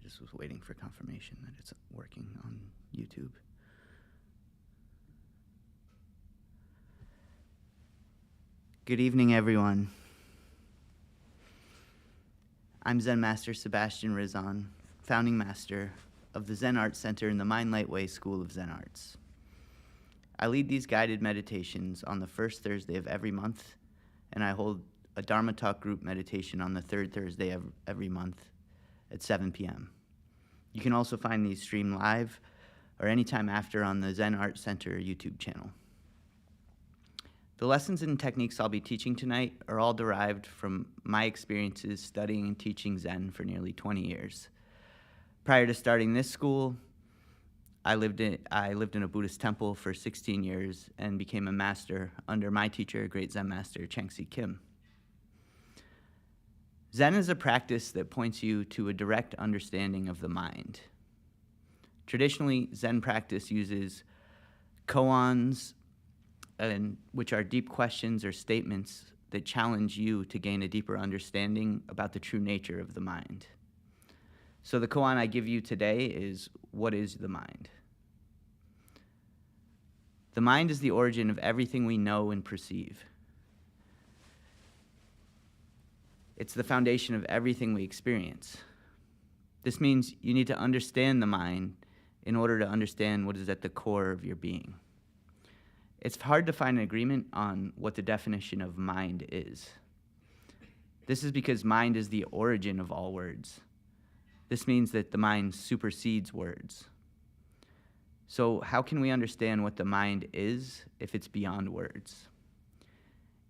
just was waiting for confirmation that it's working on YouTube. Good evening, everyone. I'm Zen Master Sebastian Rizzon, founding master of the Zen Art Center in the Mind Light Way School of Zen Arts. I lead these guided meditations on the first Thursday of every month, and I hold a Dharma Talk group meditation on the third Thursday of every month at 7 p.m. You can also find these streamed live or anytime after on the Zen Art Center YouTube channel. The lessons and techniques I'll be teaching tonight are all derived from my experiences studying and teaching Zen for nearly 20 years. Prior to starting this school, I lived in a Buddhist temple for 16 years and became a master under my teacher, great Zen Master Changsi Kim. Zen is a practice that points you to a direct understanding of the mind. Traditionally, Zen practice uses koans, which are deep questions or statements that challenge you to gain a deeper understanding about the true nature of the mind. So the koan I give you today is, what is the mind? The mind is the origin of everything we know and perceive. It's the foundation of everything we experience. This means you need to understand the mind in order to understand what is at the core of your being. It's hard to find an agreement on what the definition of mind is. This is because mind is the origin of all words. This means that the mind supersedes words. So how can we understand what the mind is if it's beyond words?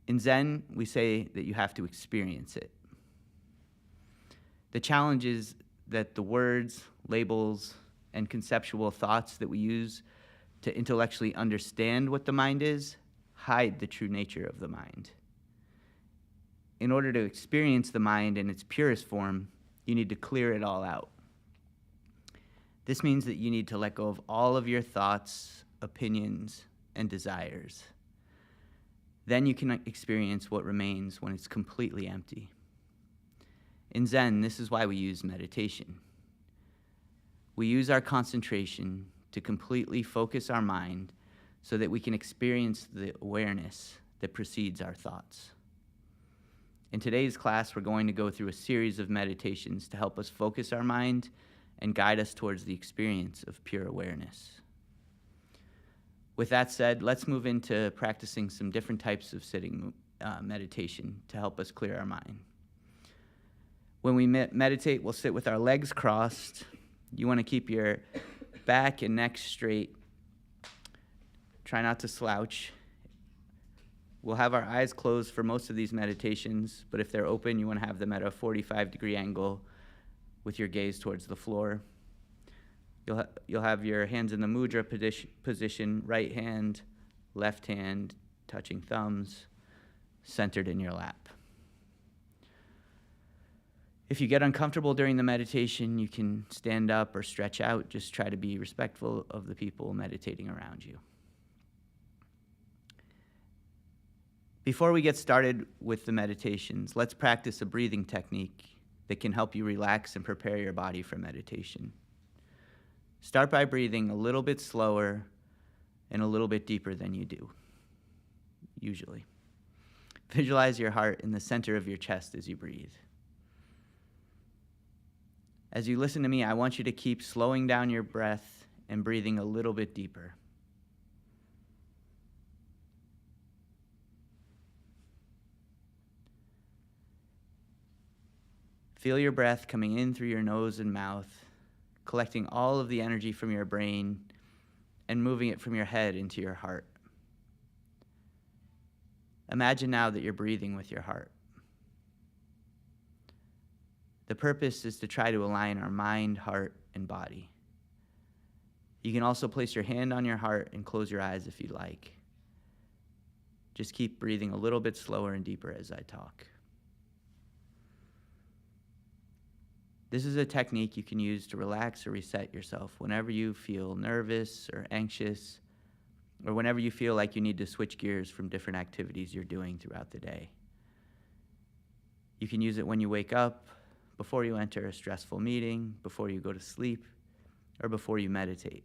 In Zen, we say that you have to experience it. The challenge is that the words, labels, and conceptual thoughts that we use to intellectually understand what the mind is hide the true nature of the mind. In order to experience the mind in its purest form, you need to clear it all out. This means that you need to let go of all of your thoughts, opinions, and desires. Then you can experience what remains when it's completely empty. In Zen, this is why we use meditation. We use our concentration to completely focus our mind so that we can experience the awareness that precedes our thoughts. In today's class, we're going to go through a series of meditations to help us focus our mind and guide us towards the experience of pure awareness. With that said, let's move into practicing some different types of sitting meditation to help us clear our mind. When we meditate, we'll sit with our legs crossed. You want to keep your back and neck straight. Try not to slouch. We'll have our eyes closed for most of these meditations, but if they're open, you want to have them at a 45-degree angle with your gaze towards the floor. You'll have your hands in the mudra position, right hand, left hand, touching thumbs, centered in your lap. If you get uncomfortable during the meditation, you can stand up or stretch out. Just try to be respectful of the people meditating around you. Before we get started with the meditations, let's practice a breathing technique that can help you relax and prepare your body for meditation. Start by breathing a little bit slower and a little bit deeper than you do, usually. Visualize your heart in the center of your chest as you breathe. As you listen to me, I want you to keep slowing down your breath and breathing a little bit deeper. Feel your breath coming in through your nose and mouth, collecting all of the energy from your brain and moving it from your head into your heart. Imagine now that you're breathing with your heart. The purpose is to try to align our mind, heart, and body. You can also place your hand on your heart and close your eyes if you like. Just keep breathing a little bit slower and deeper as I talk. This is a technique you can use to relax or reset yourself whenever you feel nervous or anxious, or whenever you feel like you need to switch gears from different activities you're doing throughout the day. You can use it when you wake up, before you enter a stressful meeting, before you go to sleep, or before you meditate.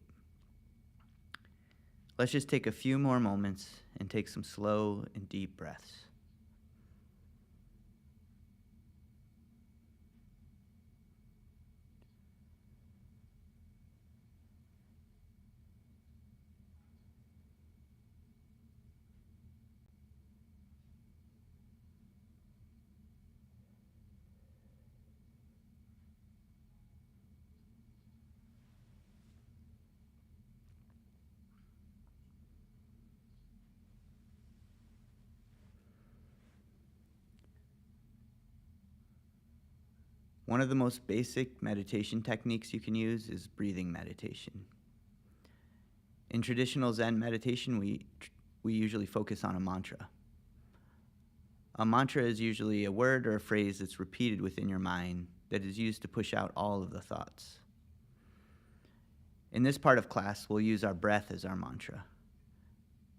Let's just take a few more moments and take some slow and deep breaths. One of the most basic meditation techniques you can use is breathing meditation. In traditional Zen meditation, we usually focus on a mantra. A mantra is usually a word or a phrase that's repeated within your mind that is used to push out all of the thoughts. In this part of class, we'll use our breath as our mantra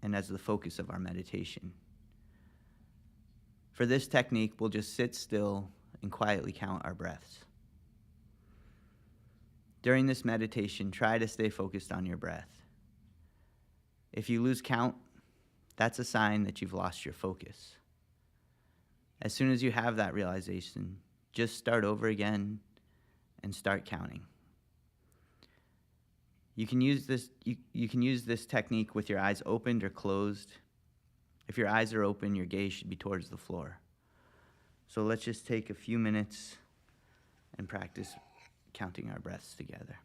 and as the focus of our meditation. For this technique, we'll just sit still and quietly count our breaths. During this meditation, try to stay focused on your breath. If you lose count, that's a sign that you've lost your focus. As soon as you have that realization, just start over again and start counting. You can use this technique with your eyes opened or closed. If your eyes are open, your gaze should be towards the floor. So let's just take a few minutes and practice counting our breaths together.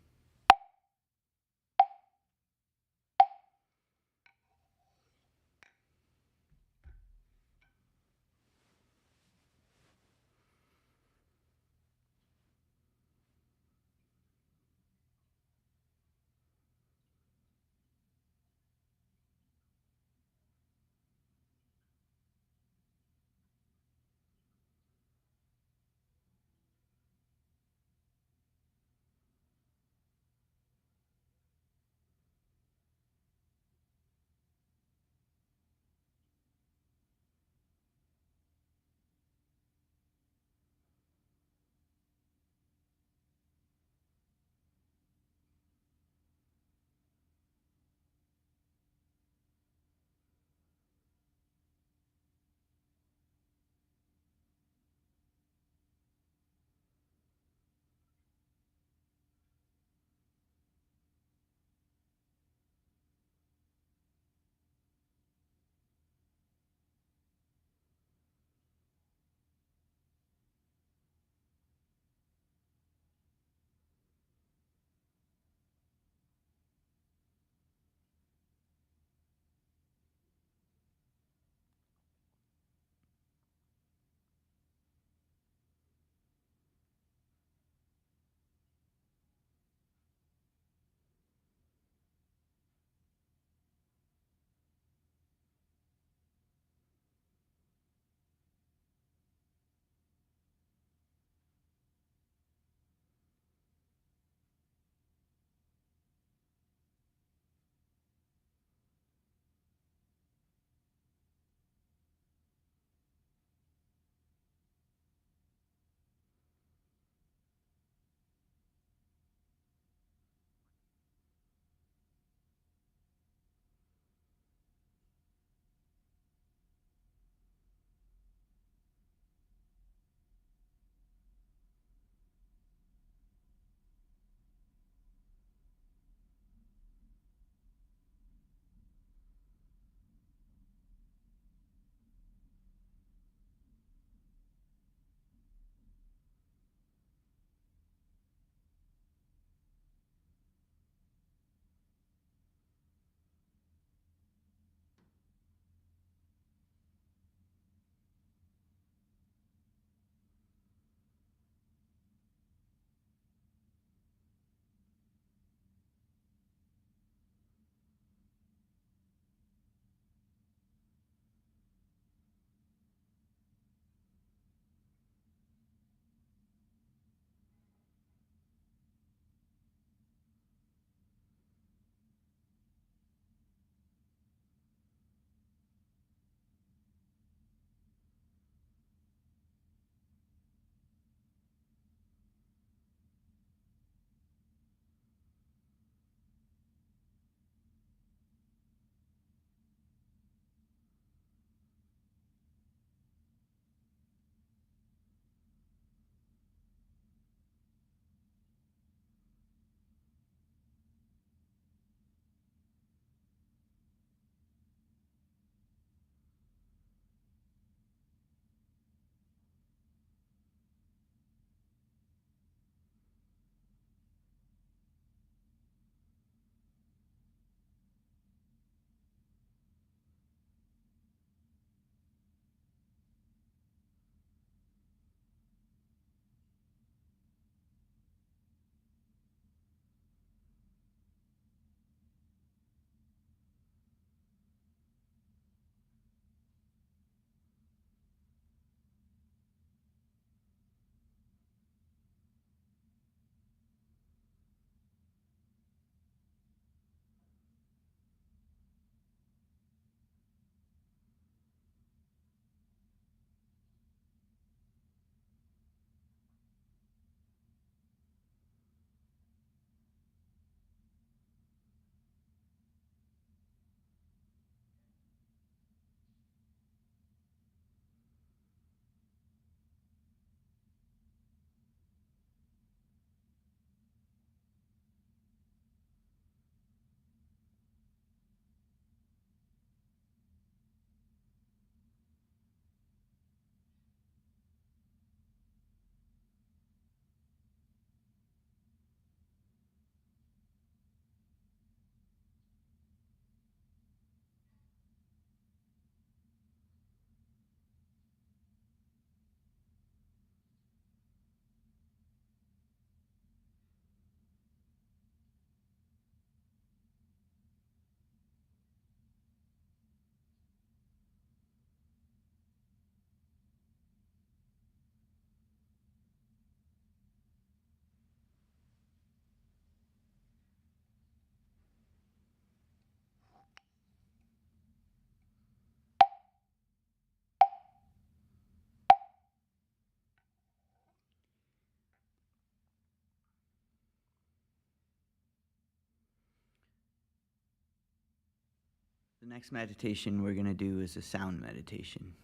next meditation we're going to do is a sound meditation.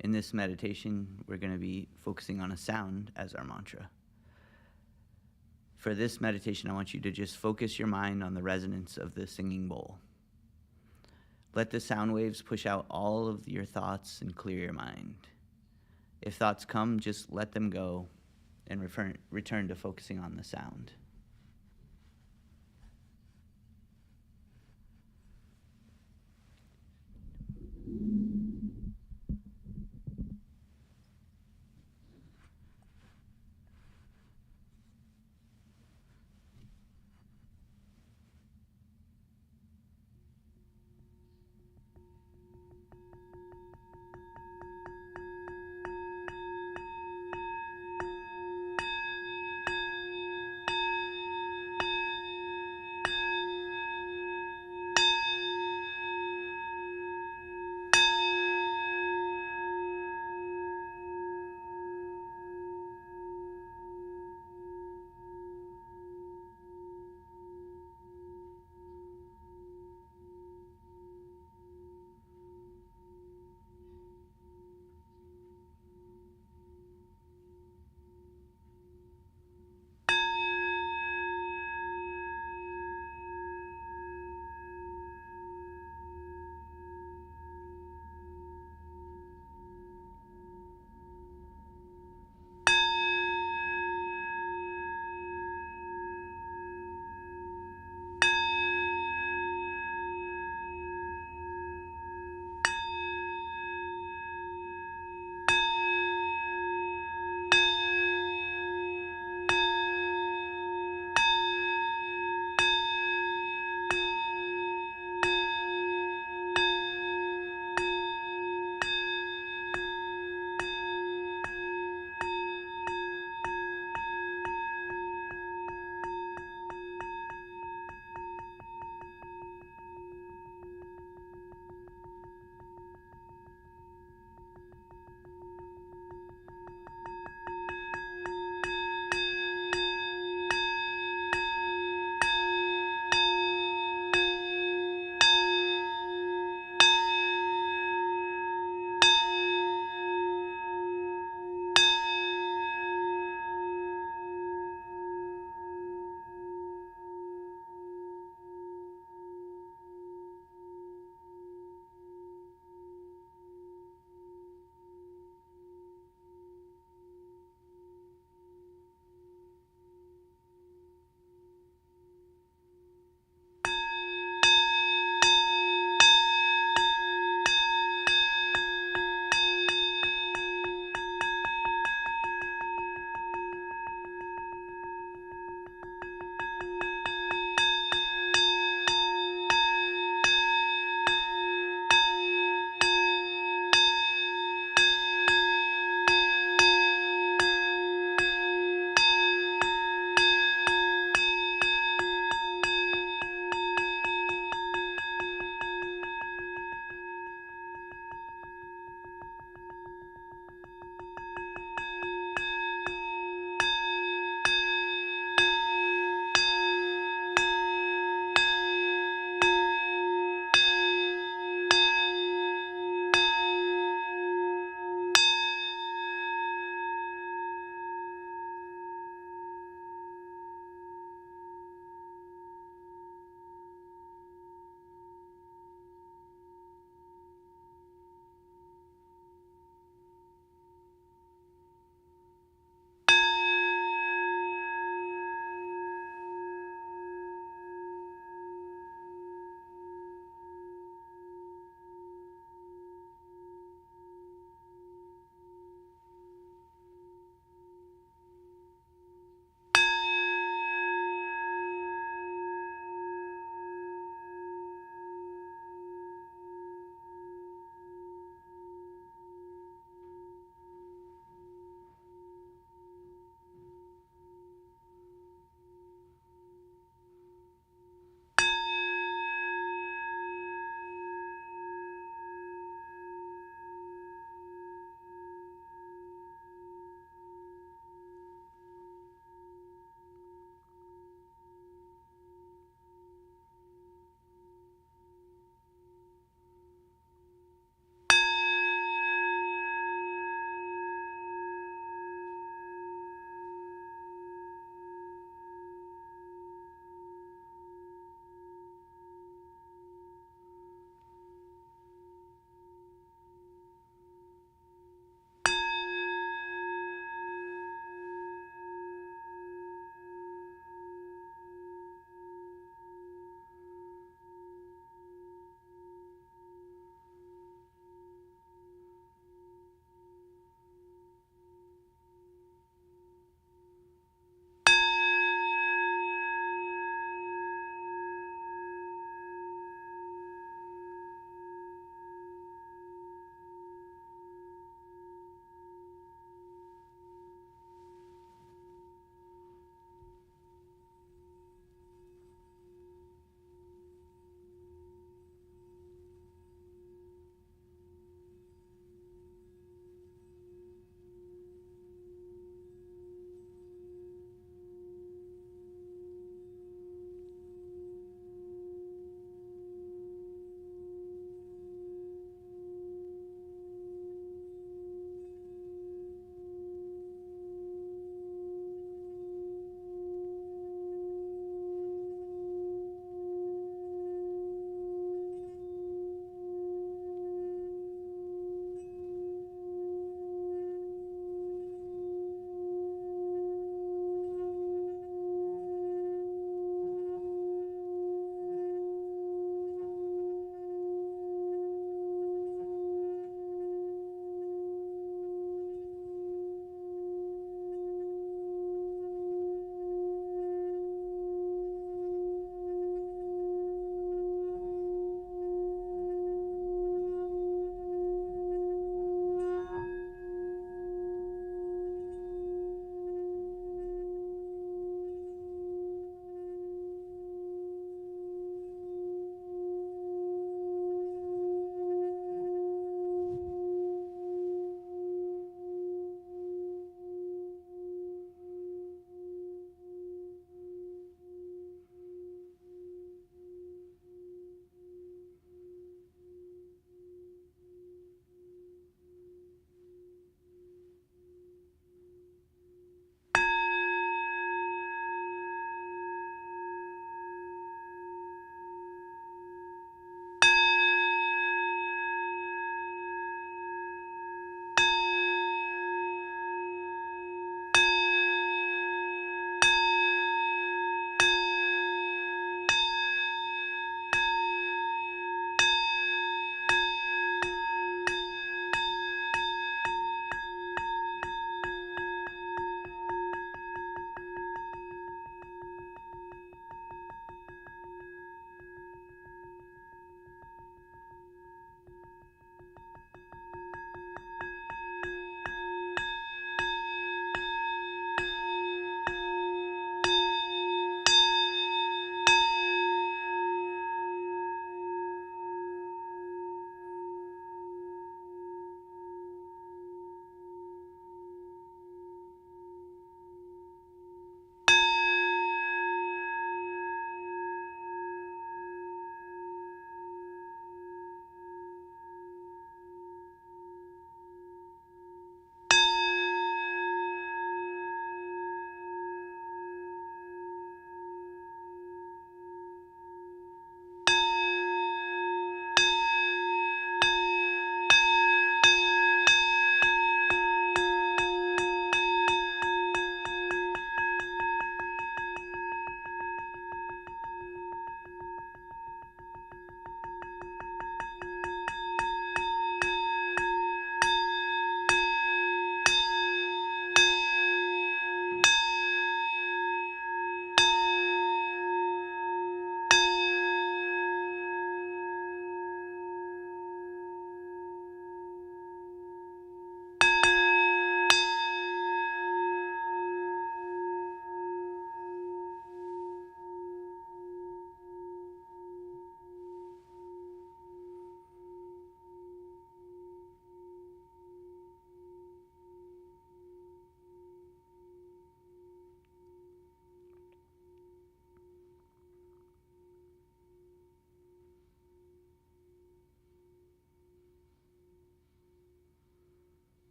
In this meditation, we're going to be focusing on a sound as our mantra. For this meditation, I want you to just focus your mind on the resonance of the singing bowl. Let the sound waves push out all of your thoughts and clear your mind. If thoughts come, just let them go and return to focusing on the sound.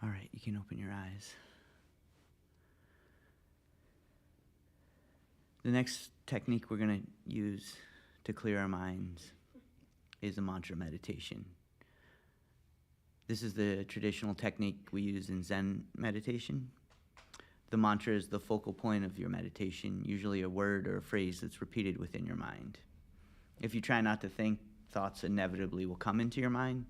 All right, you can open your eyes. The next technique we're going to use to clear our minds is a mantra meditation. This is the traditional technique we use in Zen meditation. The mantra is the focal point of your meditation, usually a word or a phrase that's repeated within your mind. If you try not to think, thoughts inevitably will come into your mind.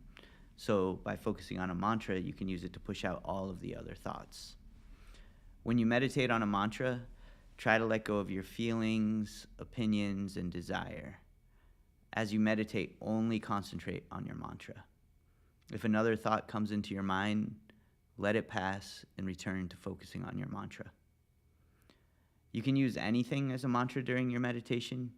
So by focusing on a mantra, you can use it to push out all of the other thoughts. When you meditate on a mantra, try to let go of your feelings, opinions, and desire. As you meditate, only concentrate on your mantra. If another thought comes into your mind, let it pass and return to focusing on your mantra. You can use anything as a mantra during your meditation,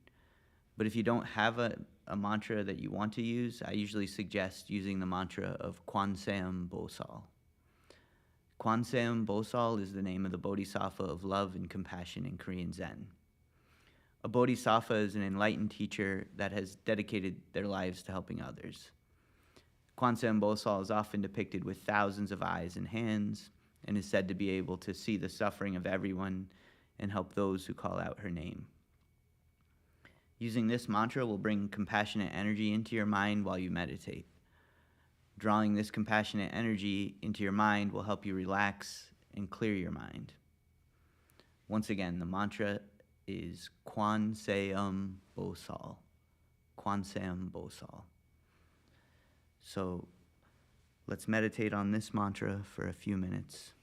but if you don't have a mantra that you want to use, I usually suggest using the mantra of Kwanseum Bosal. Kwanseum Bosal is the name of the bodhisattva of love and compassion in Korean Zen. A bodhisattva is an enlightened teacher that has dedicated their lives to helping others. Kwanseum Bosal is often depicted with thousands of eyes and hands and is said to be able to see the suffering of everyone and help those who call out her name. Using this mantra will bring compassionate energy into your mind while you meditate. Drawing this compassionate energy into your mind will help you relax and clear your mind. Once again, the mantra is Kwanseum Bosal. Kwanseum Bosal. So let's meditate on this mantra for a few minutes.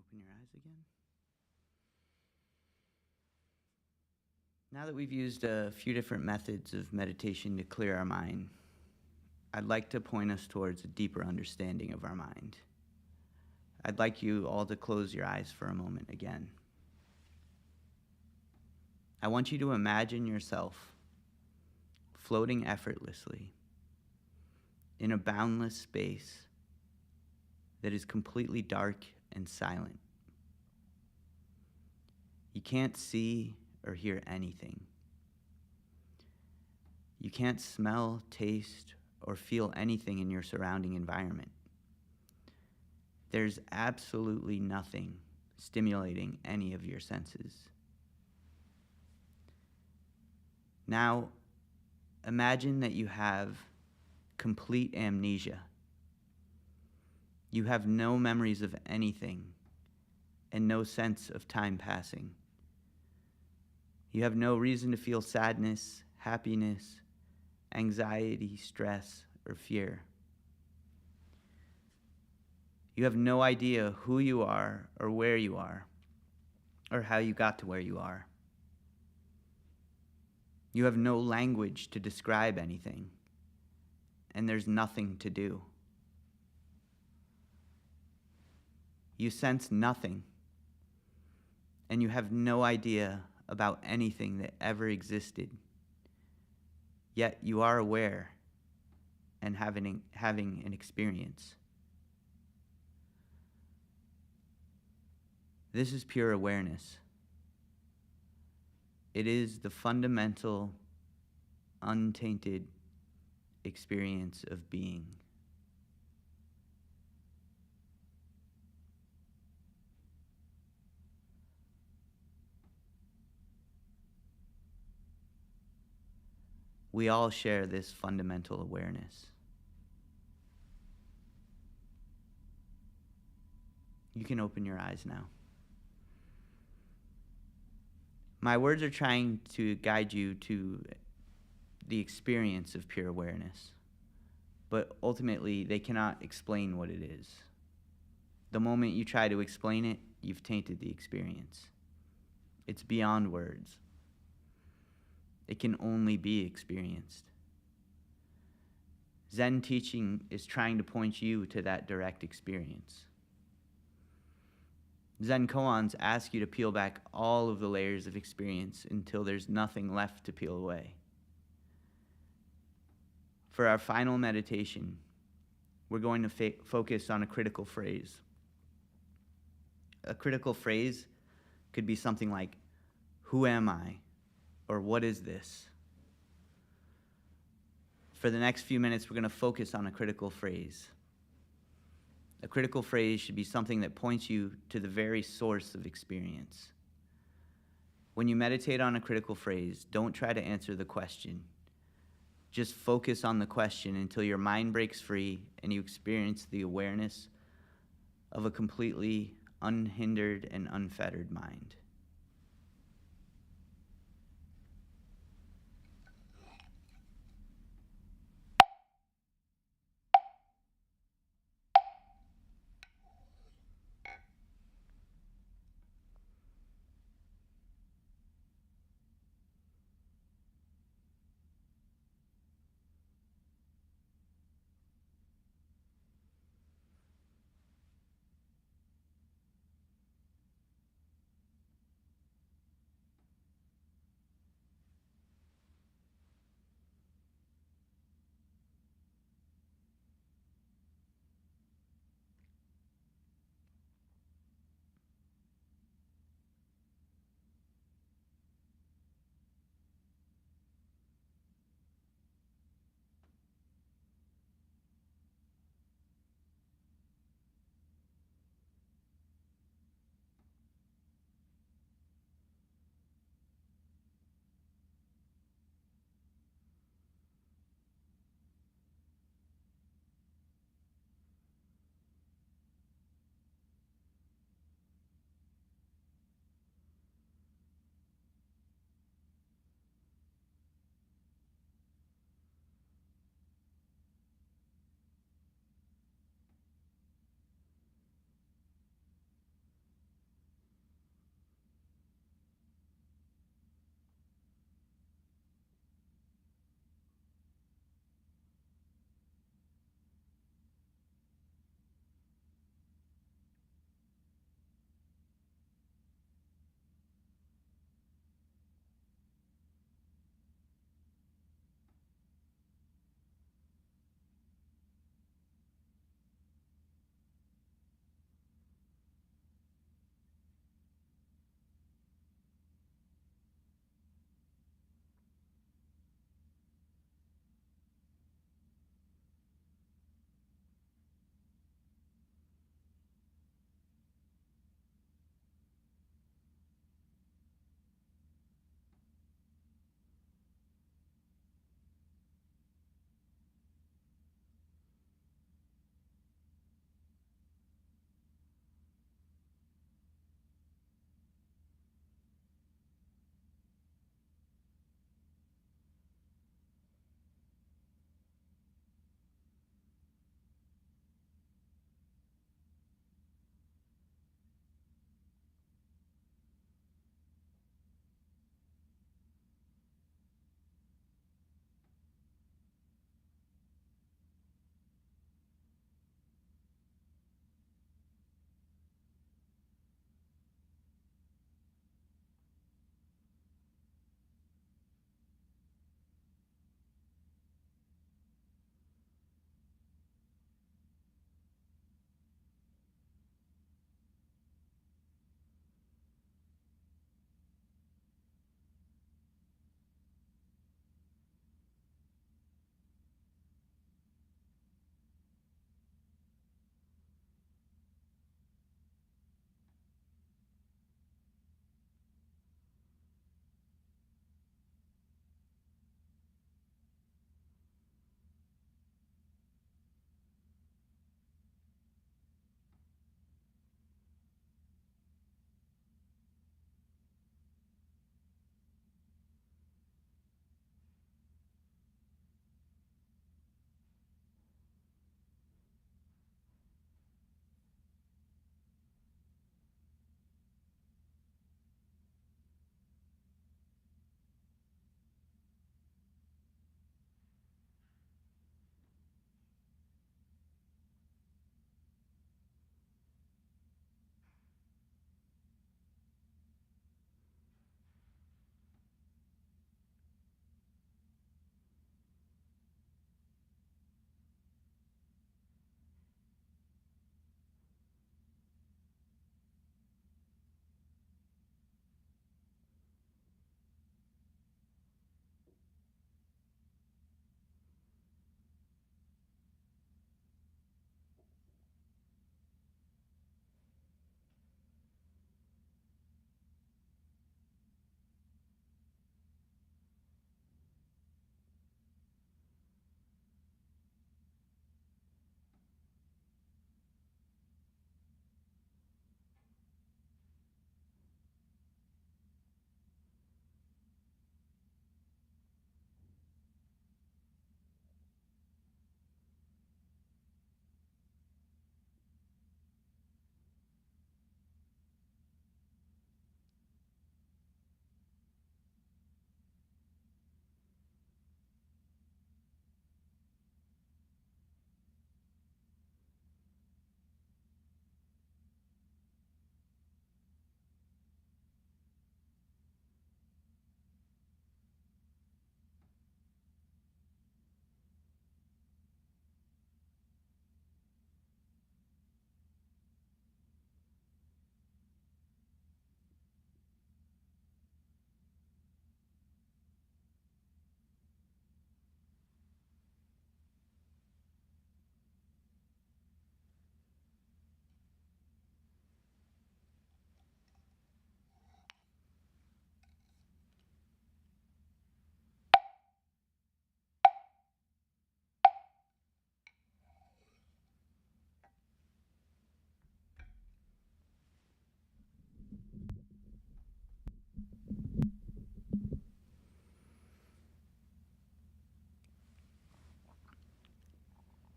Open your eyes again. Now that we've used a few different methods of meditation to clear our mind, I'd like to point us towards a deeper understanding of our mind. I'd like you all to close your eyes for a moment again. I want you to imagine yourself floating effortlessly in a boundless space that is completely dark and silent. You can't see or hear anything. You can't smell, taste, or feel anything in your surrounding environment. There's absolutely nothing stimulating any of your senses. Now, imagine that you have complete amnesia. You have no memories of anything and no sense of time passing. You have no reason to feel sadness, happiness, anxiety, stress, or fear. You have no idea who you are or where you are or how you got to where you are. You have no language to describe anything, and there's nothing to do. You sense nothing, and you have no idea about anything that ever existed. Yet you are aware and having an experience. This is pure awareness. It is the fundamental, untainted experience of being. We all share this fundamental awareness. You can open your eyes now. My words are trying to guide you to the experience of pure awareness, but ultimately they cannot explain what it is. The moment you try to explain it, you've tainted the experience. It's beyond words. It can only be experienced. Zen teaching is trying to point you to that direct experience. Zen koans ask you to peel back all of the layers of experience until there's nothing left to peel away. For our final meditation, we're going to focus on a critical phrase. A critical phrase could be something like, "Who am I?" or "What is this?" For the next few minutes, we're going to focus on a critical phrase. A critical phrase should be something that points you to the very source of experience. When you meditate on a critical phrase, don't try to answer the question. Just focus on the question until your mind breaks free and you experience the awareness of a completely unhindered and unfettered mind.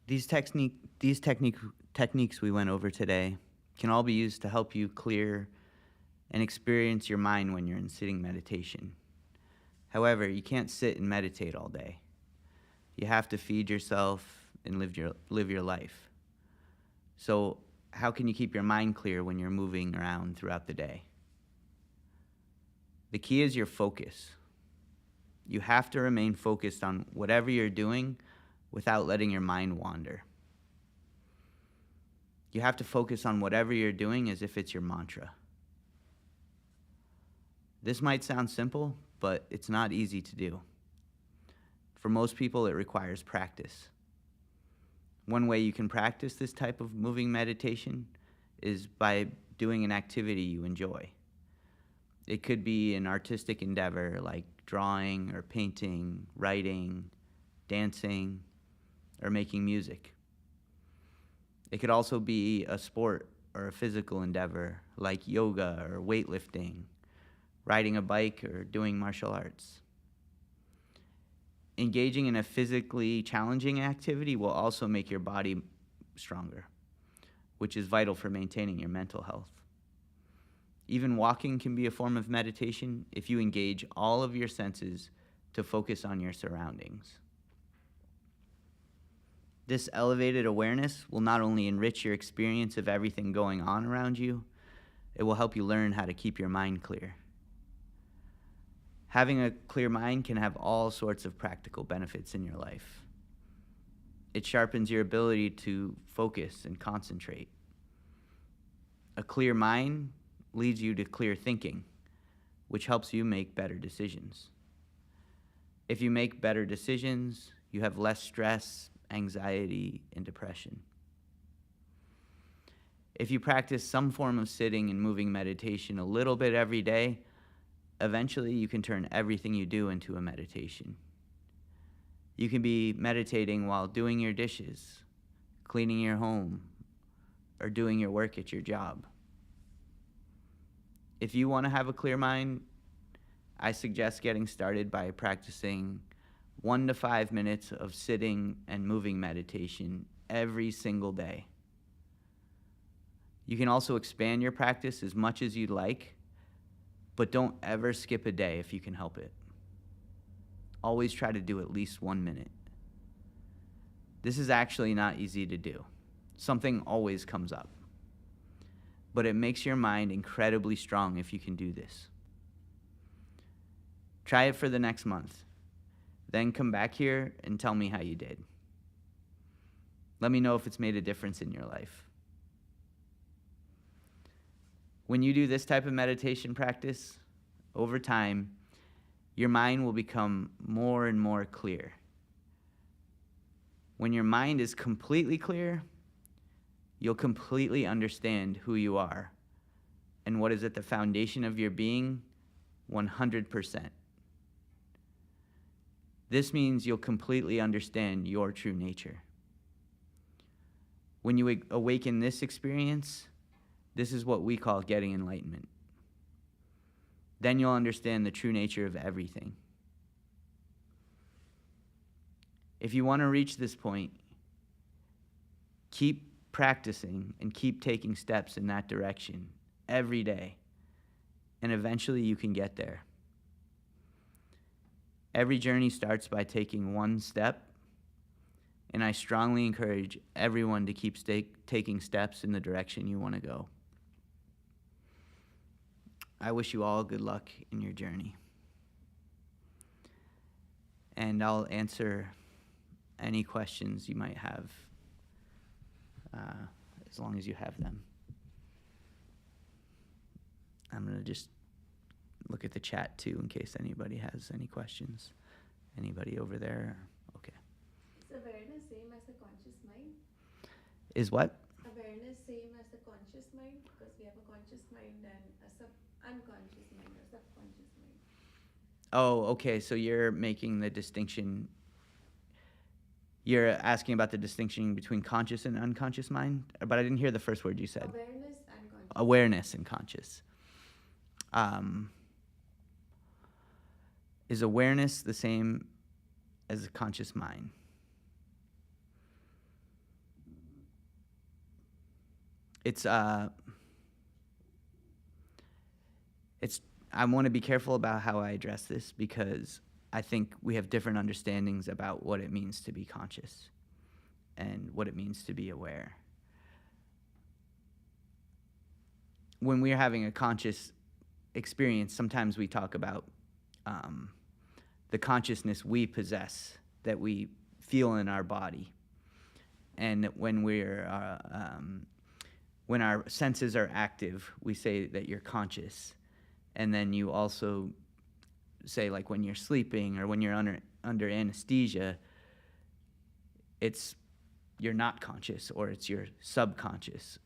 These techniques we went over today can all be used to help you clear and experience your mind when you're in sitting meditation. However, you can't sit and meditate all day. You have to feed yourself and live your life. So how can you keep your mind clear when you're moving around throughout the day? The key is your focus. You have to remain focused on whatever you're doing without letting your mind wander. You have to focus on whatever you're doing as if it's your mantra. This might sound simple, but it's not easy to do. For most people, it requires practice. One way you can practice this type of moving meditation is by doing an activity you enjoy. It could be an artistic endeavor like drawing or painting, writing, dancing, or making music. It could also be a sport or a physical endeavor like yoga or weightlifting, riding a bike, or doing martial arts. Engaging in a physically challenging activity will also make your body stronger, which is vital for maintaining your mental health. Even walking can be a form of meditation if you engage all of your senses to focus on your surroundings. This elevated awareness will not only enrich your experience of everything going on around you, it will help you learn how to keep your mind clear. Having a clear mind can have all sorts of practical benefits in your life. It sharpens your ability to focus and concentrate. A clear mind leads you to clear thinking, which helps you make better decisions. If you make better decisions, you have less stress, anxiety, and depression. If you practice some form of sitting and moving meditation a little bit every day, eventually you can turn everything you do into a meditation. You can be meditating while doing your dishes, cleaning your home, or doing your work at your job. If you want to have a clear mind, I suggest getting started by practicing 1 to 5 minutes of sitting and moving meditation every single day. You can also expand your practice as much as you'd like, but don't ever skip a day if you can help it. Always try to do at least 1 minute. This is actually not easy to do. Something always comes up. But it makes your mind incredibly strong if you can do this. Try it for the next month. Then come back here and tell me how you did. Let me know if it's made a difference in your life. When you do this type of meditation practice, over time, your mind will become more and more clear. When your mind is completely clear, you'll completely understand who you are and what is at the foundation of your being 100%. This means you'll completely understand your true nature. When you awaken this experience, this is what we call getting enlightenment. Then you'll understand the true nature of everything. If you want to reach this point, keep practicing and keep taking steps in that direction every day, and eventually you can get there. Every journey starts by taking one step, and I strongly encourage everyone to keep taking steps in the direction you want to go. I wish you all good luck in your journey. And I'll answer any questions you might have, as long as you have them. I'm going to just look at the chat too in case anybody has any questions. Anybody over there? Okay. Is awareness same as the conscious mind? Is what? Awareness same as the conscious mind? Because we have a conscious mind and a unconscious mind or subconscious mind. Oh, okay. So you're making the distinction. You're asking about the distinction between conscious and unconscious mind? But I didn't hear the first word you said. Awareness and conscious. Awareness and conscious. Is awareness the same as a conscious mind? it's I want to be careful about how I address this because I think we have different understandings about what it means to be conscious and what it means to be aware. When we're having a conscious experience, sometimes we talk about the consciousness we possess, that we feel in our body. And when when our senses are active, we say that you're conscious. And then you also say, like, when you're sleeping or when you're under anesthesia, you're not conscious, or it's your subconscious.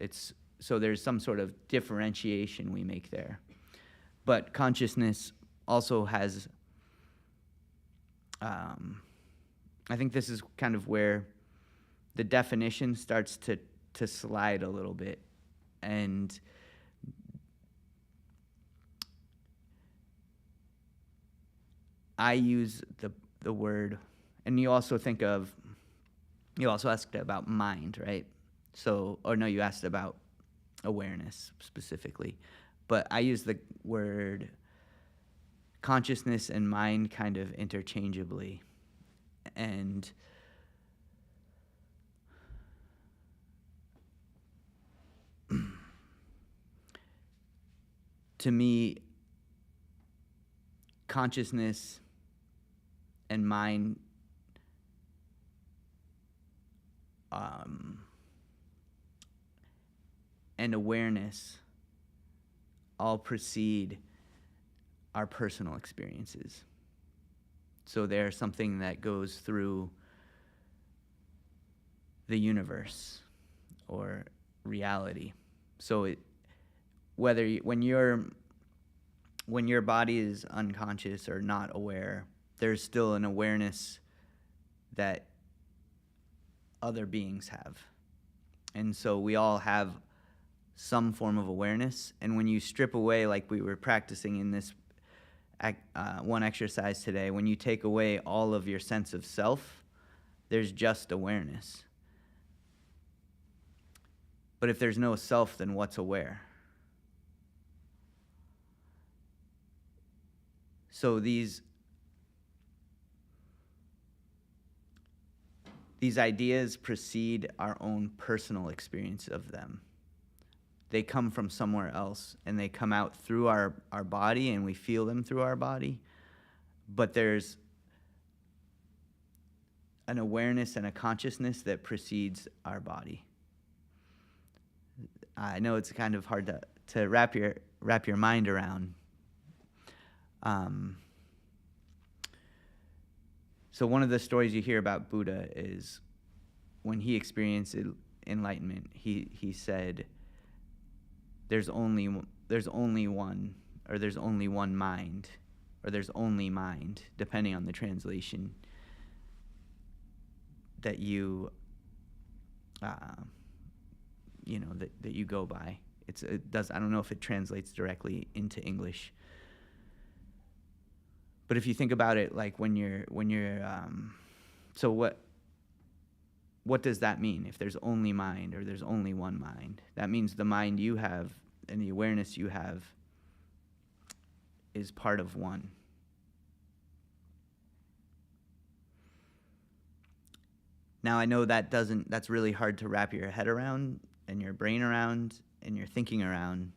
So there's some sort of differentiation we make there. But consciousness also has, I think this is kind of where the definition starts to slide a little bit. And I use the word, and you also asked about mind, right? You asked about awareness specifically. But I use the word consciousness and mind kind of interchangeably. And to me, consciousness and mind and awareness all precede our personal experiences. So they're something that goes through the universe or reality. So when your body is unconscious or not aware, there's still an awareness that other beings have. And so we all have some form of awareness. And when you strip away, like we were practicing in this one exercise today, when you take away all of your sense of self, there's just awareness. But if there's no self, then what's aware? So these ideas precede our own personal experience of them. They come from somewhere else, and they come out through our body, and we feel them through our body. But there's an awareness and a consciousness that precedes our body. I know it's kind of hard to wrap your mind around. So one of the stories you hear about Buddha is when he experienced enlightenment, he said, there's only one, or there's only one mind, or there's only mind, depending on the translation that you that you go by. I don't know if it translates directly into English. But if you think about it, like when you're so what does that mean? If there's only mind, or there's only one mind, that means the mind you have and the awareness you have is part of one. Now I know that's really hard to wrap your head around and your brain around and your thinking around,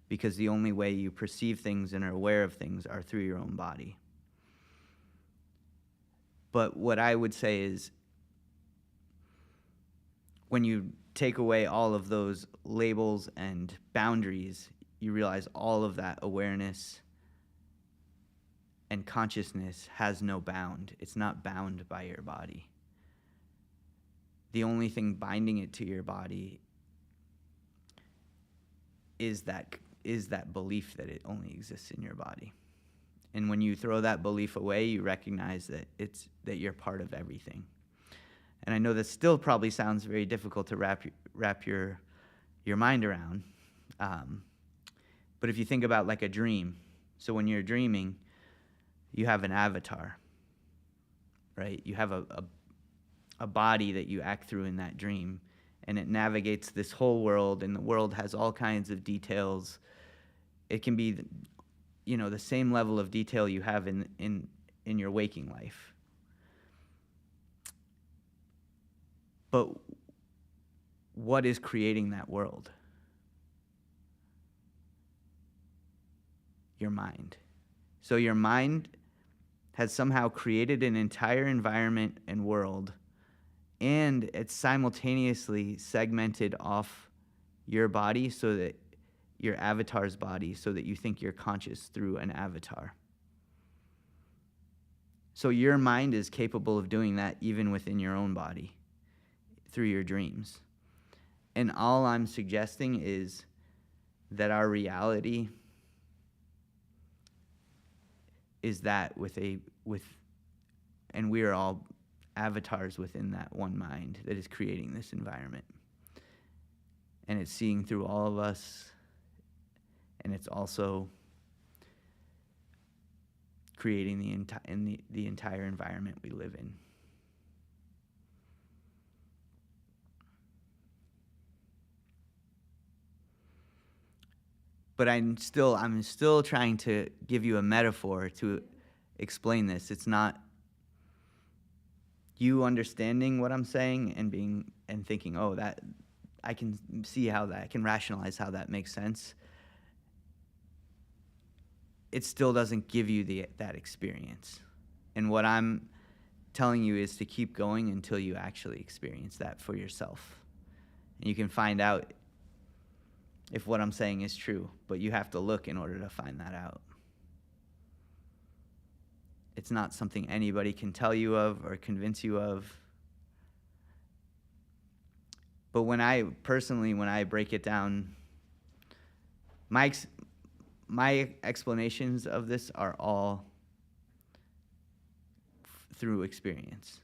because the only way you perceive things and are aware of things are through your own body. But what I would say is, when you take away all of those labels and boundaries, you realize all of that awareness and consciousness has no bound. It's not bound by your body. The only thing binding it to your body is that belief that it only exists in your body. And when you throw that belief away, you recognize that you're part of everything. And I know this still probably sounds very difficult to wrap your mind around. But if you think about like a dream, so when you're dreaming, you have an avatar, right? You have a body that you act through in that dream, and it navigates this whole world, and the world has all kinds of details. It can be, the same level of detail you have in your waking life. But what is creating that world? Your mind. So your mind has somehow created an entire environment and world, and it's simultaneously segmented off your body, so that your avatar's body, so that you think you're conscious through an avatar. So your mind is capable of doing that even within your own body, through your dreams. And all I'm suggesting is that our reality is that and we are all avatars within that one mind that is creating this environment. And it's seeing through all of us, and it's also creating the entire environment we live in. But I'm still trying to give you a metaphor to explain this. It's not you understanding what I'm saying and thinking, oh, that I can see how that, I can rationalize how that makes sense. It still doesn't give you that experience. And what I'm telling you is to keep going until you actually experience that for yourself. And you can find out if what I'm saying is true, but you have to look in order to find that out. It's not something anybody can tell you of or convince you of. But when I break it down, my explanations of this are all through experience.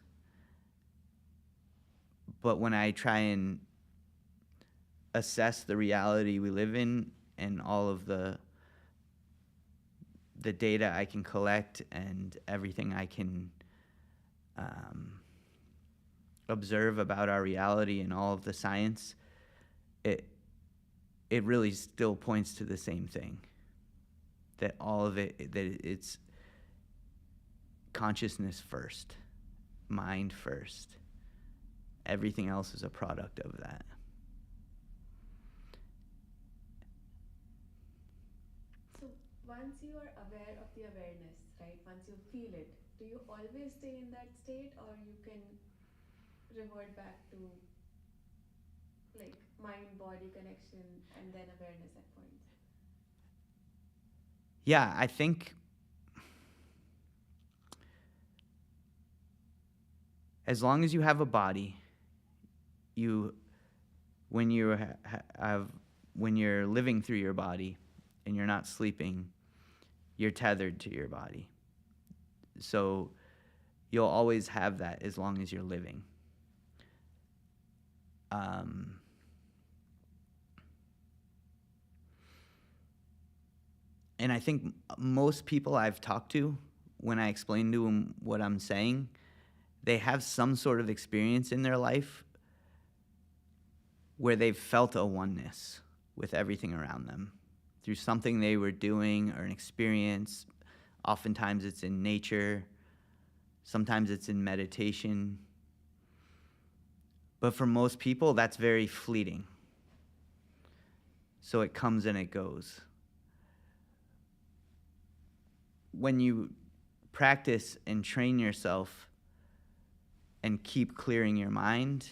But when I try and assess the reality we live in and all of the data I can collect and everything I can observe about our reality and all of the science, it really still points to the same thing. That all of it, that it's consciousness first, mind first. Everything else is a product of that. So once you are aware of the awareness, right, once you feel it, do you always stay in that state, or you can revert back to like mind-body connection and then awareness at points? Yeah, I think as long as you have a body, when you're living through your body and you're not sleeping, you're tethered to your body. So you'll always have that as long as you're living. And I think most people I've talked to, when I explain to them what I'm saying, they have some sort of experience in their life where they've felt a oneness with everything around them through something they were doing or an experience. Oftentimes it's in nature. Sometimes it's in meditation. But for most people, that's very fleeting. So it comes and it goes. When you practice and train yourself and keep clearing your mind,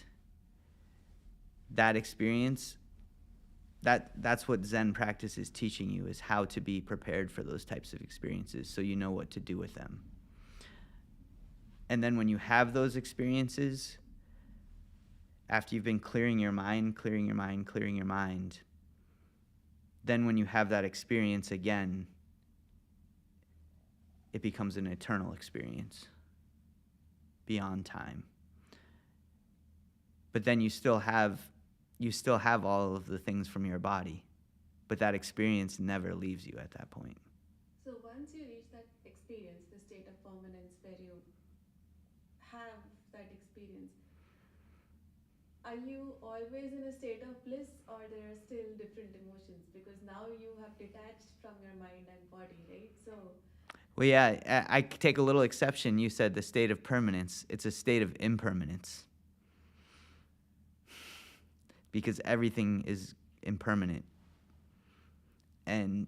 that experience, that's what Zen practice is teaching you, is how to be prepared for those types of experiences so you know what to do with them. And then when you have those experiences, after you've been clearing your mind, then when you have that experience again, it becomes an eternal experience beyond time. But then you still have all of the things from your body, but that experience never leaves you at that point. So once you reach that experience, the state of permanence where you have that experience, are you always in a state of bliss, or there are still different emotions? Because now you have detached from your mind and body, right? So, Well, yeah, I take a little exception. You said the state of permanence. It's a state of impermanence because everything is impermanent. And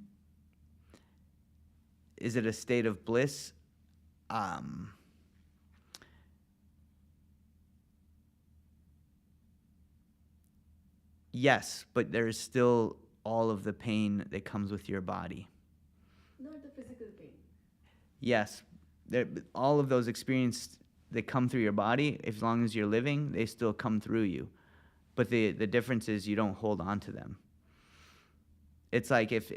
is it a state of bliss? Yes, but there is still all of the pain that comes with your body. not the physical pain. Yes, all of those experiences that come through your body, as long as you're living, they still come through you. But the difference is you don't hold on to them. It's like if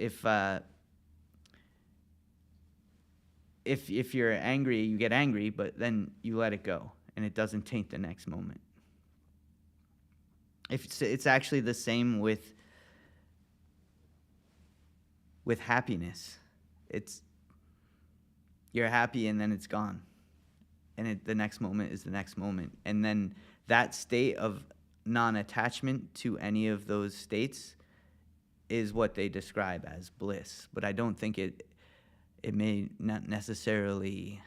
you're angry, you get angry, but then you let it go, and it doesn't taint the next moment. It's actually the same with happiness. It's you're happy and then it's gone, and the next moment is the next moment, and then that state of non-attachment to any of those states is what they describe as bliss. But I don't think it may not necessarily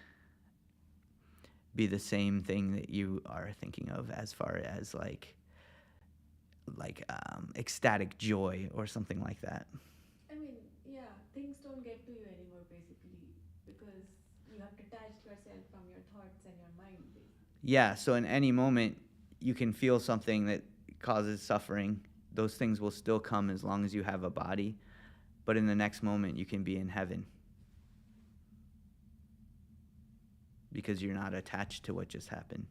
be the same thing that you are thinking of as far as like ecstatic joy or something like that. I mean, yeah, things don't get to you anymore, basically, because you have detached yourself from your thoughts and your mind, basically. Yeah, so in any moment you can feel something that causes suffering. Those things will still come as long as you have a body, but in the next moment you can be in heaven because you're not attached to what just happened.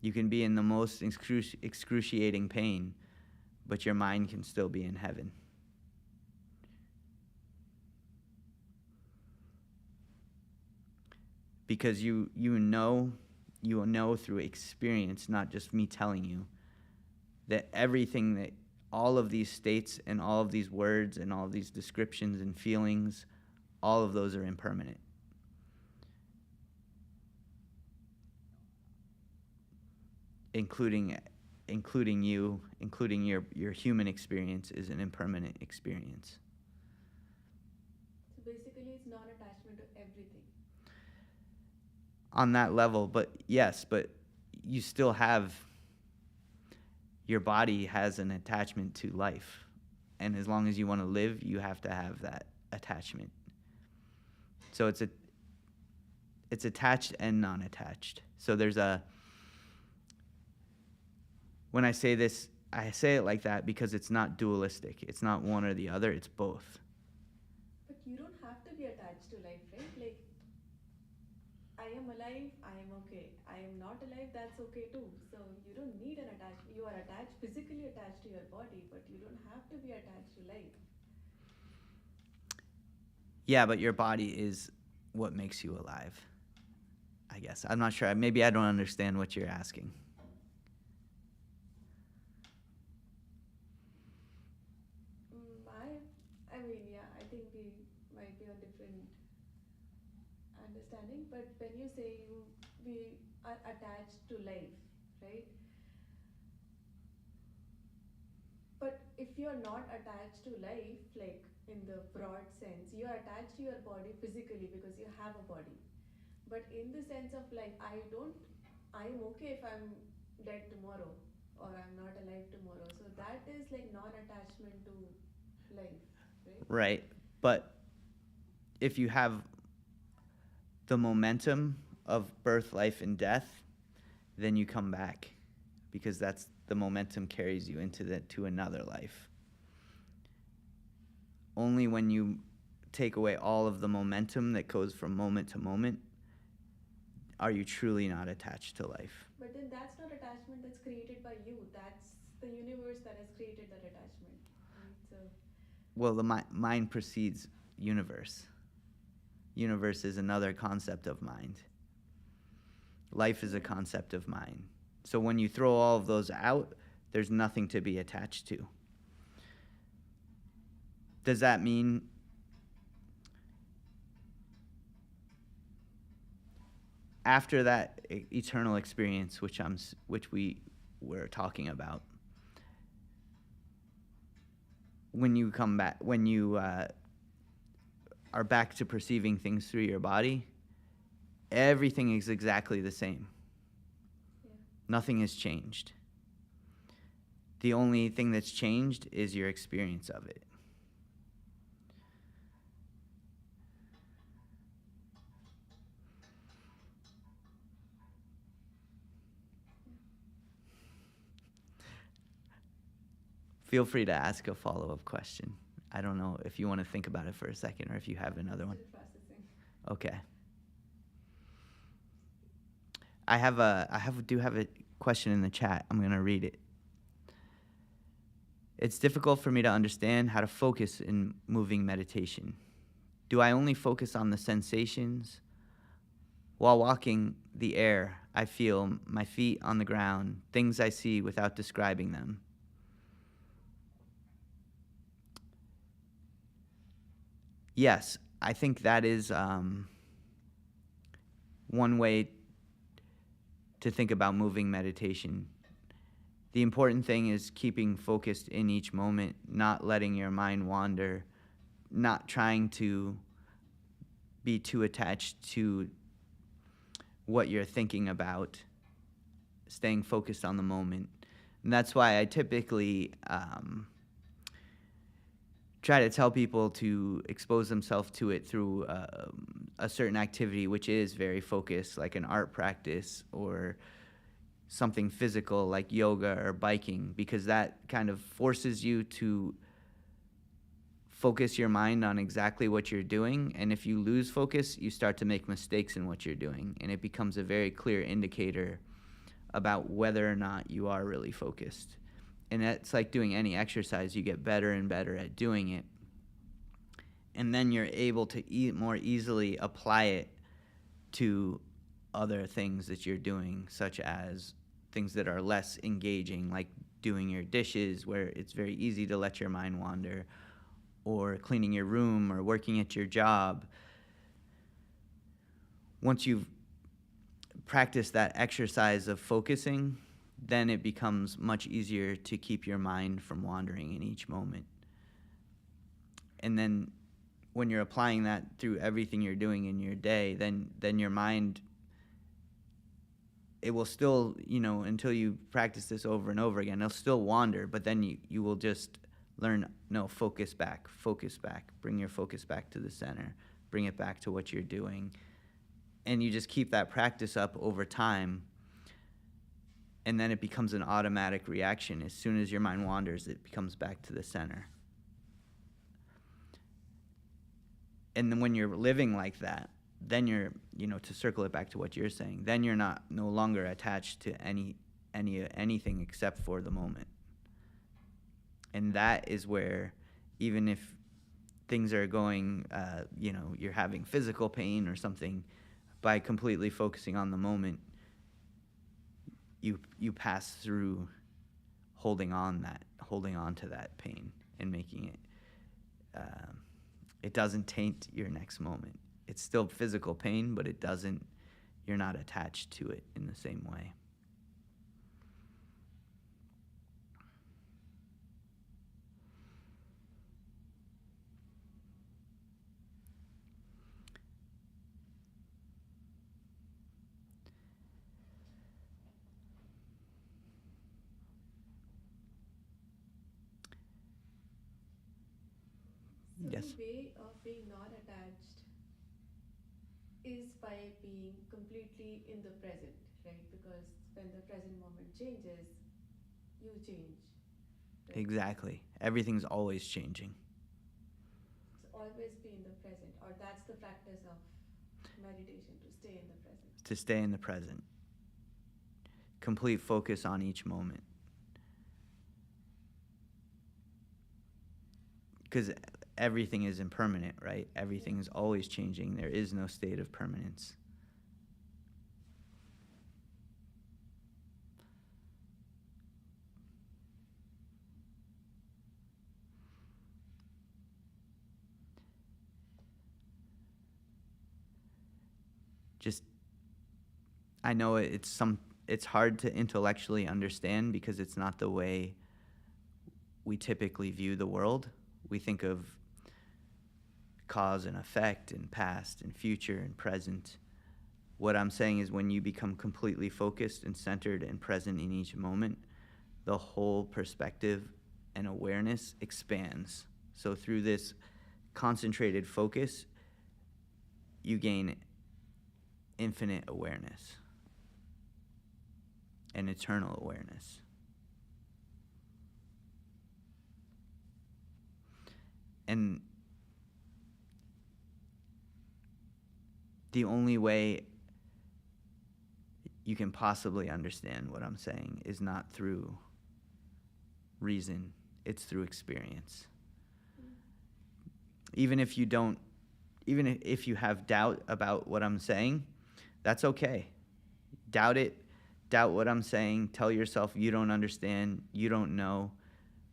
You can be in the most excruciating pain, but your mind can still be in heaven. Because you know through experience, not just me telling you, that everything that all of these states and all of these words and all of these descriptions and feelings, all of those are impermanent. Including you, including your human experience is an impermanent experience. So basically, it's non-attachment to everything. On that level, but yes, but you still have, your body has an attachment to life. And as long as you want to live, you have to have that attachment. So it's attached and non-attached. So when I say this, I say it like that because it's not dualistic. It's not one or the other, it's both. But you don't have to be attached to life, right? Like, I am alive, I am okay. I am not alive, that's okay too. So you don't need an attachment. You are attached, physically attached to your body, but you don't have to be attached to life. Yeah, but your body is what makes you alive, I guess. I'm not sure. Maybe I don't understand what you're asking. I mean, yeah, I think we might be on different understanding, but when you say we are attached to life, right? But if you're not attached to life, like in the broad sense, you are attached to your body physically because you have a body. But in the sense of like, I'm okay if I'm dead tomorrow or I'm not alive tomorrow. So that is like non attachment to life, right? Right. But if you have the momentum of birth, life, and death, then you come back because that's the momentum carries you to another life. Only when you take away all of the momentum that goes from moment to moment are you truly not attached to life. But then that's not attachment that's created by you. That's the universe that has created that attachment, right? So, Well, the mind precedes universe. Universe is another concept of mind. Life is a concept of mind. So when you throw all of those out, there's nothing to be attached to. Does that mean after that eternal experience, which we we're talking about. When you come back, when you are back to perceiving things through your body, everything is exactly the same. Yeah. Nothing has changed. The only thing that's changed is your experience of it. Feel free to ask a follow-up question. I don't know if you want to think about it for a second or if you have another one. Still processing. Okay. Do have a question in the chat. I'm going to read it. It's difficult for me to understand how to focus in moving meditation. Do I only focus on the sensations? While walking the air, I feel my feet on the ground, things I see without describing them. Yes, I think that is one way to think about moving meditation. The important thing is keeping focused in each moment, not letting your mind wander, not trying to be too attached to what you're thinking about, staying focused on the moment. And that's why I typically try to tell people to expose themselves to it through a certain activity which is very focused, like an art practice or something physical like yoga or biking, because that kind of forces you to focus your mind on exactly what you're doing. And if you lose focus, you start to make mistakes in what you're doing, and it becomes a very clear indicator about whether or not you are really focused. And it's like doing any exercise. You get better and better at doing it, and then you're able to more easily apply it to other things that you're doing, such as things that are less engaging, like doing your dishes, where it's very easy to let your mind wander, or cleaning your room, or working at your job. Once you've practiced that exercise of focusing, then it becomes much easier to keep your mind from wandering in each moment. And then when you're applying that through everything you're doing in your day, then your mind, it will still, until you practice this over and over again, it'll still wander, but then you will just learn, no, focus back, bring your focus back to the center, bring it back to what you're doing. And you just keep that practice up over time, and then it becomes an automatic reaction. As soon as your mind wanders, it becomes back to the center. And then when you're living like that, then you're, to circle it back to what you're saying, then you're no longer attached to anything except for the moment. And that is where, even if things are going, you're having physical pain or something, by completely focusing on the moment, you pass through holding on to that pain and making it, it doesn't taint your next moment. It's still physical pain, but you're not attached to it in the same way. So Yes. the way of being not attached is by being completely in the present, right? Because when the present moment changes, you change. Right? Exactly. Everything's always changing. So always be in the present, or that's the practice of meditation, to stay in the present. To stay in the present. Complete focus on each moment. Because everything is impermanent, right? Everything is always changing. There is no state of permanence. Just, I know it's it's hard to intellectually understand because it's not the way we typically view the world. We think of cause and effect and past and future and present. What I'm saying is when you become completely focused and centered and present in each moment, the whole perspective and awareness expands. So through this concentrated focus, you gain infinite awareness and eternal awareness. And the only way you can possibly understand what I'm saying is not through reason, it's through experience. Even if you have doubt about what I'm saying, that's okay. Doubt it, doubt what I'm saying, tell yourself you don't understand, you don't know,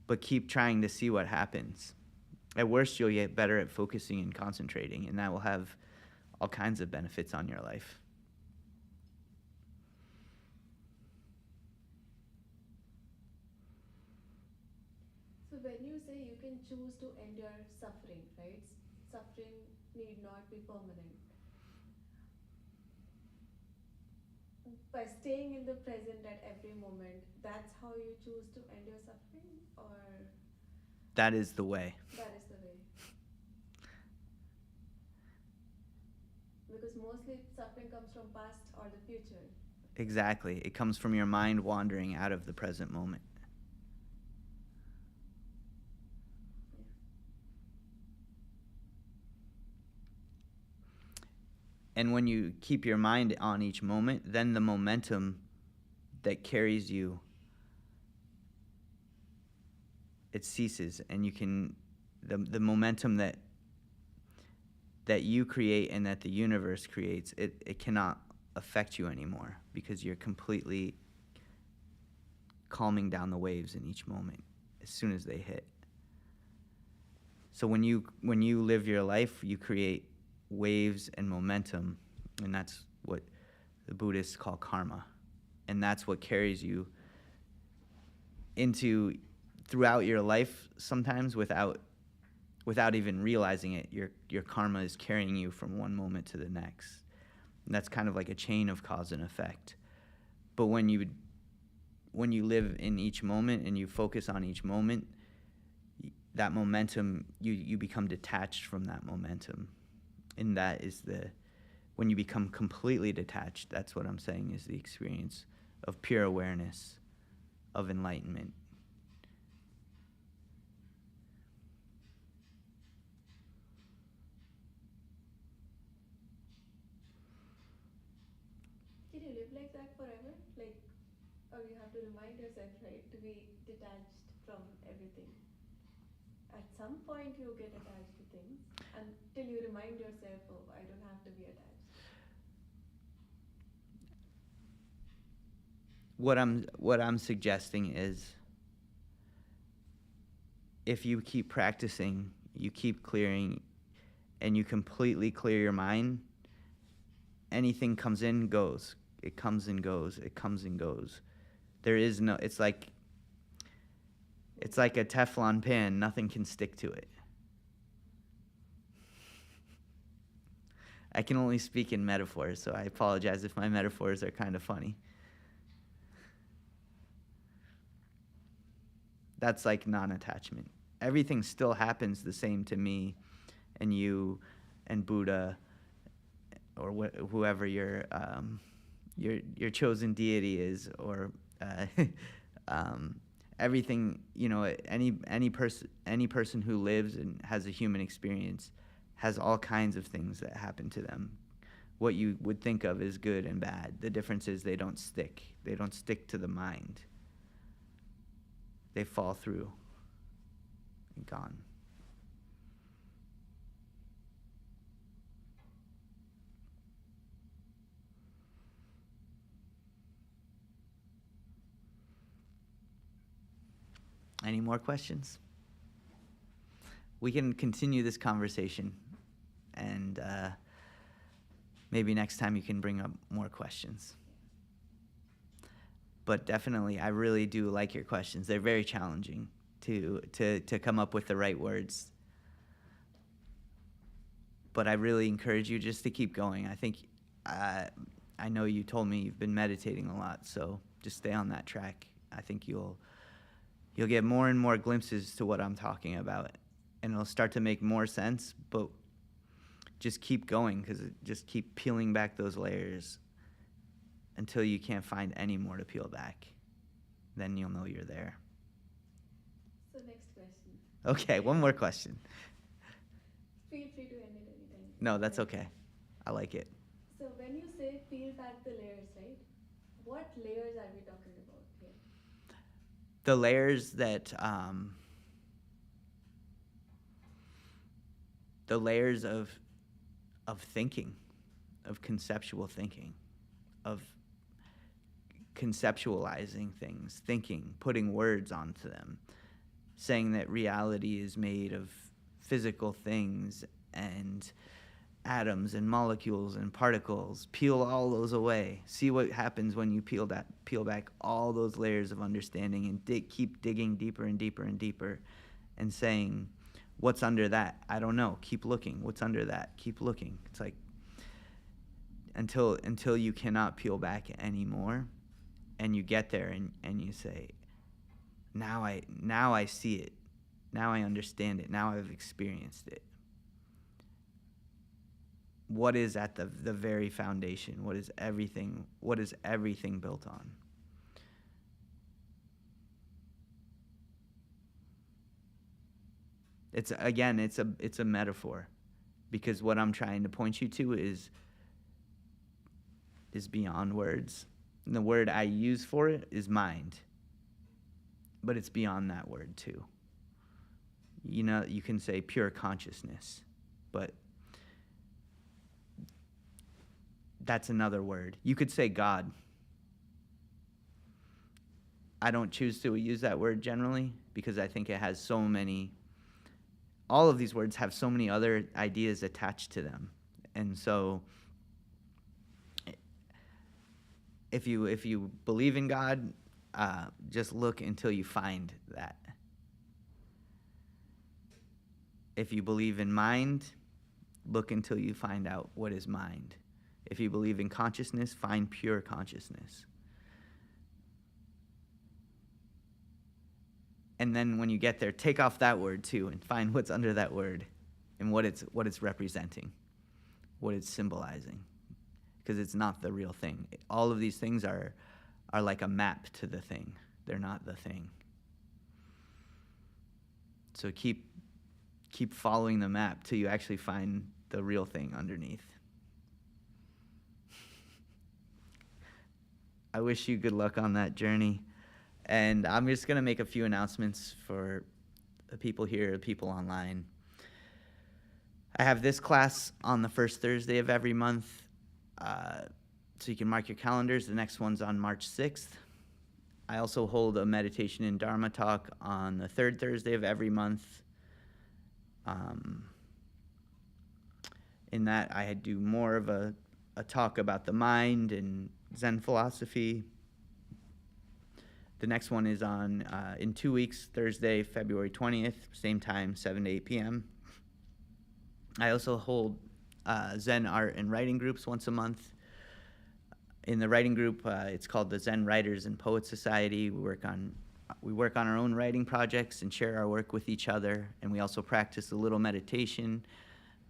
but keep trying to see what happens. At worst, you'll get better at focusing and concentrating, and that will have all kinds of benefits on your life. So when you say you can choose to endure suffering, right? Suffering need not be permanent. By staying in the present at every moment, that's how you choose to endure suffering, or That is the way. that is the way? Because mostly suffering comes from past or the future. Exactly. It comes from your mind wandering out of the present moment. And when you keep your mind on each moment, then the momentum that carries you, it ceases, and you can, the momentum that you create and that the universe creates, it cannot affect you anymore because you're completely calming down the waves in each moment as soon as they hit. So when you live your life, you create waves and momentum, and that's what the Buddhists call karma, and that's what carries you into throughout your life. Sometimes without even realizing it, your karma is carrying you from one moment to the next, and that's kind of like a chain of cause and effect. But when you live in each moment and you focus on each moment, that momentum, you become detached from that momentum. And that is when you become completely detached, that's what I'm saying is the experience of pure awareness, of enlightenment. Can you live like that forever? Like, or you have to remind yourself, right, to be detached from everything. At some point you get attached to things until you remind yourself, oh, I don't have to be attached. What I'm suggesting is if you keep practicing, you keep clearing, and you completely clear your mind, anything comes in, goes. It comes and goes. It comes and goes. There is no, it's like a Teflon pan. Nothing can stick to it. I can only speak in metaphors, so I apologize if my metaphors are kind of funny. That's like non-attachment. Everything still happens the same to me and you and Buddha or whoever your chosen deity is, or everything, any person who lives and has a human experience has all kinds of things that happen to them. What you would think of as good and bad. The difference is they don't stick. They don't stick to the mind. They fall through and gone. Any more questions? We can continue this conversation, and maybe next time you can bring up more questions. But definitely, I really do like your questions. They're very challenging to come up with the right words. But I really encourage you just to keep going. I think I know you told me you've been meditating a lot, so just stay on that track. I think you'll get more and more glimpses to what I'm talking about, and it'll start to make more sense. But just keep going, because just keep peeling back those layers until you can't find any more to peel back. Then you'll know you're there. So next question. Okay, one more question. Feel free to end it anytime. No, that's okay. I like it. So when you say peel back the layers, right? What layers are we talking about here? The layers that the layers of thinking, of conceptual thinking, of conceptualizing things, thinking, putting words onto them, saying that reality is made of physical things and atoms and molecules and particles. Peel all those away. See what happens when you peel back all those layers of understanding and keep digging deeper and deeper and deeper, and saying, what's under that? I don't know. Keep looking. What's under that? Keep looking. It's like until you cannot peel back anymore, and you get there and you say, now I see it. Now I understand it. Now I've experienced it. What is at the very foundation? What is everything built on? It's a metaphor, because what I'm trying to point you to is beyond words. And the word I use for it is mind. But it's beyond that word too. You know, you can say pure consciousness, but that's another word. You could say God. I don't choose to use that word generally, because I think it has so many, all of these words have so many other ideas attached to them. And so if you believe in God, just look until you find that. If you believe in mind, look until you find out what is mind. If you believe in consciousness, find pure consciousness. And then when you get there, take off that word too and find what's under that word and what it's representing, what it's symbolizing. Because it's not the real thing. All of these things are like a map to the thing. They're not the thing. So keep following the map till you actually find the real thing underneath. I wish you good luck on that journey. And I'm just going to make a few announcements for the people here, the people online. I have this class on the first Thursday of every month. So you can mark your calendars. The next one's on March 6th. I also hold a meditation and Dharma talk on the third Thursday of every month. In that, I do more of a talk about the mind and Zen philosophy. The next one is on in 2 weeks, Thursday, February 20th, same time, 7 to 8 p.m. I also hold Zen art and writing groups once a month. In the writing group, it's called the Zen Writers and Poets Society. We work on our own writing projects and share our work with each other. And we also practice a little meditation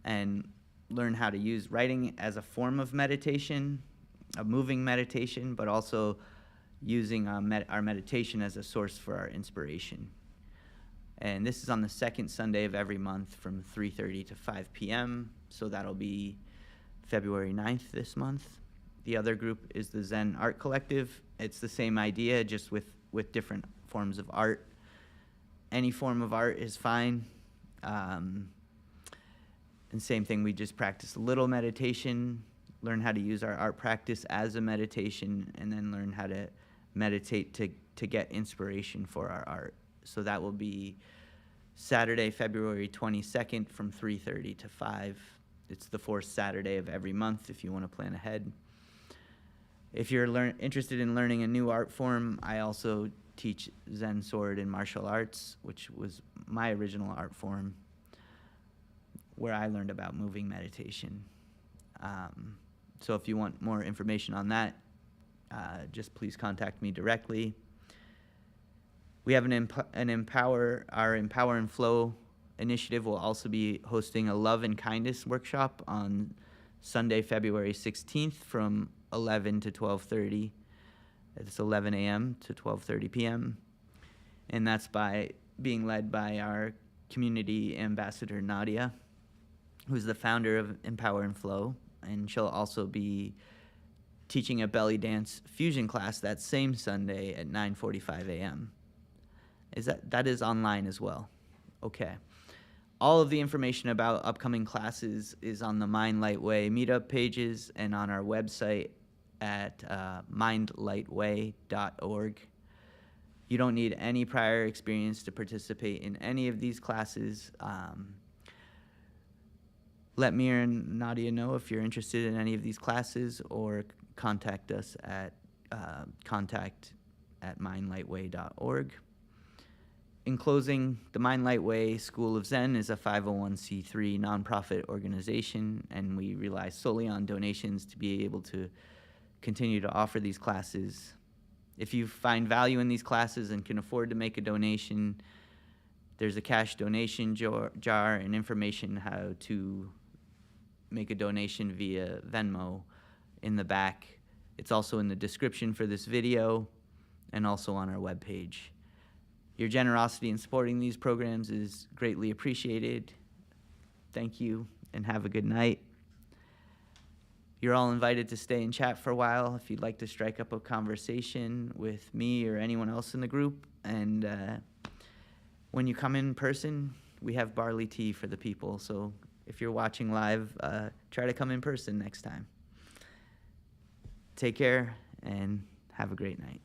and learn how to use writing as a form of meditation, a moving meditation, but also using our meditation as a source for our inspiration. And this is on the second Sunday of every month from 3:30 to 5 p.m. So that'll be February 9th this month. The other group is the Zen Art Collective. It's the same idea, just with different forms of art. Any form of art is fine. And same thing, we just practice a little meditation, learn how to use our art practice as a meditation, and then learn how to meditate to get inspiration for our art. So that will be Saturday, February 22nd from 3:30 to 5. It's the fourth Saturday of every month if you want to plan ahead. If you're interested in learning a new art form, I also teach Zen sword and martial arts, which was my original art form, where I learned about moving meditation. So if you want more information on that, just please contact me directly. We have our Empower and Flow initiative will also be hosting a love and kindness workshop on Sunday, February 16th from 11 to 12:30. It's 11 a.m. to 12:30 p.m. And that's being led by our community ambassador, Nadia, who's the founder of Empower and Flow. And she'll also be teaching a belly dance fusion class that same Sunday at 9:45 a.m. That is online as well? Okay. All of the information about upcoming classes is on the Mind Light Way meetup pages and on our website at mindlightway.org. You don't need any prior experience to participate in any of these classes. Let me and Nadia know if you're interested in any of these classes, or contact us at contact@mindlightway.org. In closing, the Mind Light Way School of Zen is a 501c3 nonprofit organization, and we rely solely on donations to be able to continue to offer these classes. If you find value in these classes and can afford to make a donation, there's a cash donation jar and information how to make a donation via Venmo in the back. It's also in the description for this video and also on our webpage. Your generosity in supporting these programs is greatly appreciated. Thank you, and have a good night. You're all invited to stay and chat for a while if you'd like to strike up a conversation with me or anyone else in the group. And when you come in person, we have barley tea for the people. So if you're watching live, try to come in person next time. Take care and have a great night.